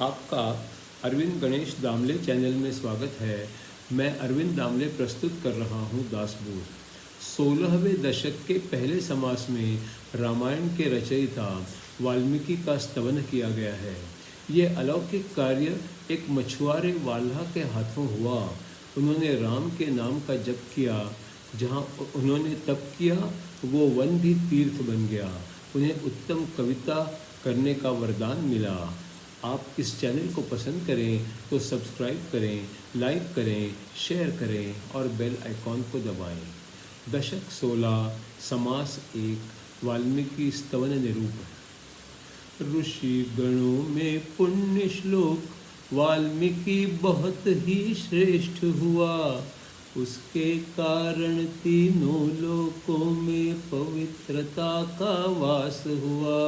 आपका अरविंद गणेश दामले चैनल में स्वागत है। मैं अरविंद दामले प्रस्तुत कर रहा हूँ दासबोध। 16वें दशक के पहले समास में रामायण के रचयिता वाल्मीकि का स्तवन किया गया है। ये अलौकिक कार्य एक मछुआरे वाल्हा के हाथों हुआ। उन्होंने राम के नाम का जप किया। जहाँ उन्होंने तप किया वो वन भी तीर्थ बन गया। उन्हें उत्तम कविता करने का वरदान मिला। आप इस चैनल को पसंद करें तो सब्सक्राइब करें, लाइक करें, शेयर करें और बेल आइकॉन को दबाएं। दशक 16 समास 1 वाल्मीकि स्तवन निरूपण। ऋषि गणों में पुण्य श्लोक वाल्मीकि बहुत ही श्रेष्ठ हुआ। उसके कारण तीनों लोकों में पवित्रता का वास हुआ।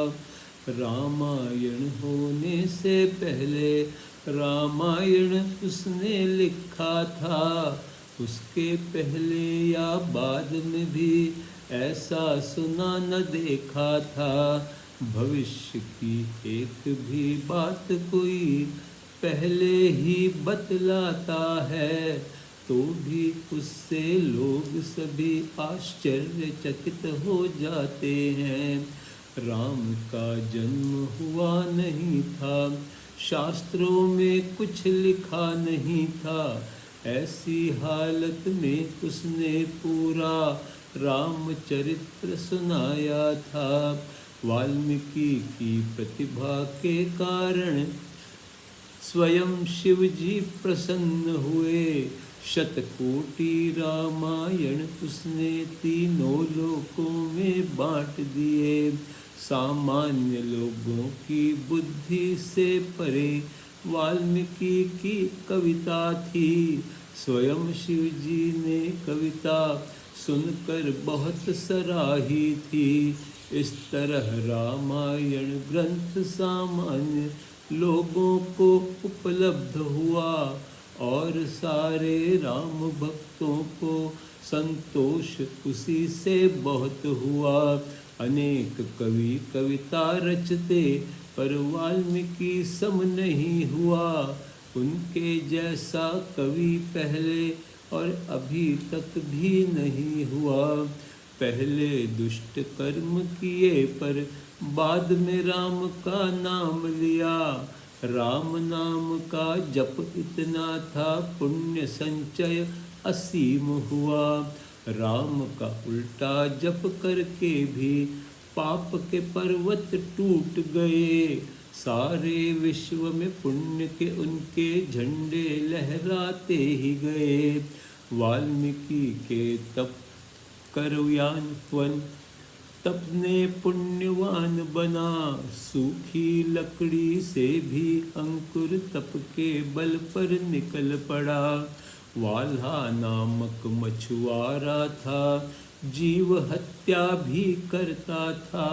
रामायण होने से पहले रामायण उसने लिखा था। उसके पहले या बाद में भी ऐसा सुना न देखा था। भविष्य की एक भी बात कोई पहले ही बतलाता है, तो भी उससे लोग सभी आश्चर्यचकित हो जाते हैं। राम का जन्म हुआ नहीं था, शास्त्रों में कुछ लिखा नहीं था। ऐसी हालत में उसने पूरा रामचरित्र सुनाया था। वाल्मीकि की प्रतिभा के कारण स्वयं शिव जी प्रसन्न हुए। शतकोटि रामायण उसने तीनों लोकों में बांट दिए। सामान्य लोगों की बुद्धि से परे वाल्मीकि की कविता थी। स्वयं शिव जी ने कविता सुनकर बहुत सराही थी। इस तरह रामायण ग्रंथ सामान्य लोगों को उपलब्ध हुआ और सारे राम भक्तों को संतोष उसी से बहुत हुआ। अनेक कवि कविता रचते पर वाल्मीकि सम नहीं हुआ। उनके जैसा कवि पहले और अभी तक भी नहीं हुआ। पहले दुष्ट कर्म किए पर बाद में राम का नाम लिया। राम नाम का जप इतना था पुण्य संचय असीम हुआ। राम का उल्टा जप करके भी पाप के पर्वत टूट गए। सारे विश्व में पुण्य के उनके झंडे लहराते ही गए। वाल्मीकि के तप करयान वन तप ने पुण्यवान बना। सूखी लकड़ी से भी अंकुर तप के बल पर निकल पड़ा। वाल्हा नामक मछुआरा था, जीव हत्या भी करता था।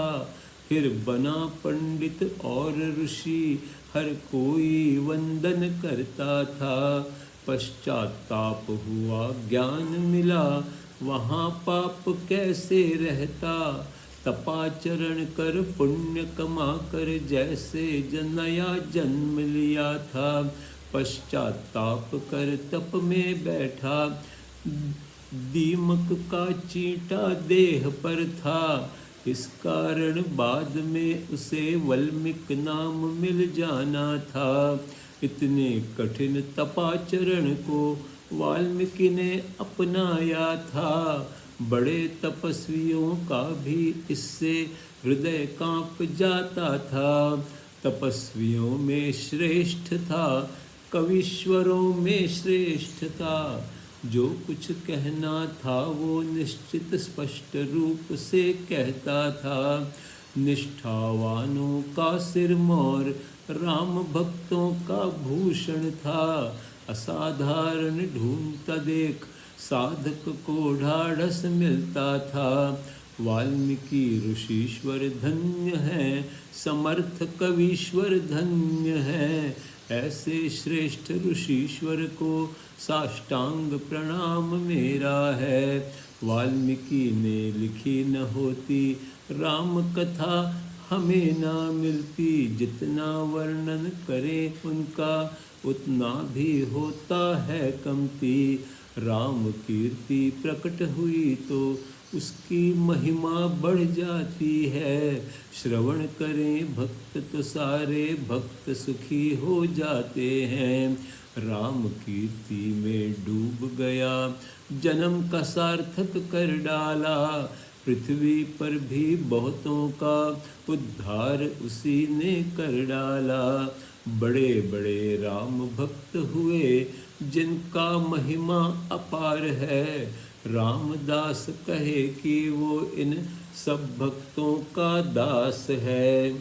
फिर बना पंडित और ऋषि, हर कोई वंदन करता था। पश्चाताप हुआ, ज्ञान मिला, वहाँ पाप कैसे रहता। तपाचरण कर पुण्य कमा कर जैसे नया जन्म लिया था। पश्चाताप कर तप में बैठा, दीमक का चींटा देह पर था। इस कारण बाद में उसे वल्मीक नाम मिल जाना था। इतने कठिन तपाचरण को वाल्मीकि ने अपनाया था। बड़े तपस्वियों का भी इससे हृदय कांप जाता था। तपस्वियों में श्रेष्ठ था, कवीश्वरों में श्रेष्ठ था। जो कुछ कहना था वो निश्चित स्पष्ट रूप से कहता था। निष्ठावानों का सिरमौर, राम भक्तों का भूषण था। असाधारण ढूंढता देख साधक को ढाढ़स मिलता था। वाल्मीकि ऋषीश्वर धन्य है, समर्थ कवीश्वर धन्य है। ऐसे श्रेष्ठ ऋषीश्वर को साष्टांग प्रणाम मेरा है। वाल्मीकि ने लिखी न होती राम कथा, हमें ना मिलती। जितना वर्णन करें उनका उतना भी होता है कमती। राम कीर्ति प्रकट हुई तो उसकी महिमा बढ़ जाती है। श्रवण करें भक्त तो सारे भक्त सुखी हो जाते हैं। राम कीर्ति में डूब गया जन्म का सार्थक कर डाला। पृथ्वी पर भी बहुतों का उद्धार उसी ने कर डाला। बड़े बड़े राम भक्त हुए जिनका महिमा अपार है। रामदास कहे कि वो इन सब भक्तों का दास है।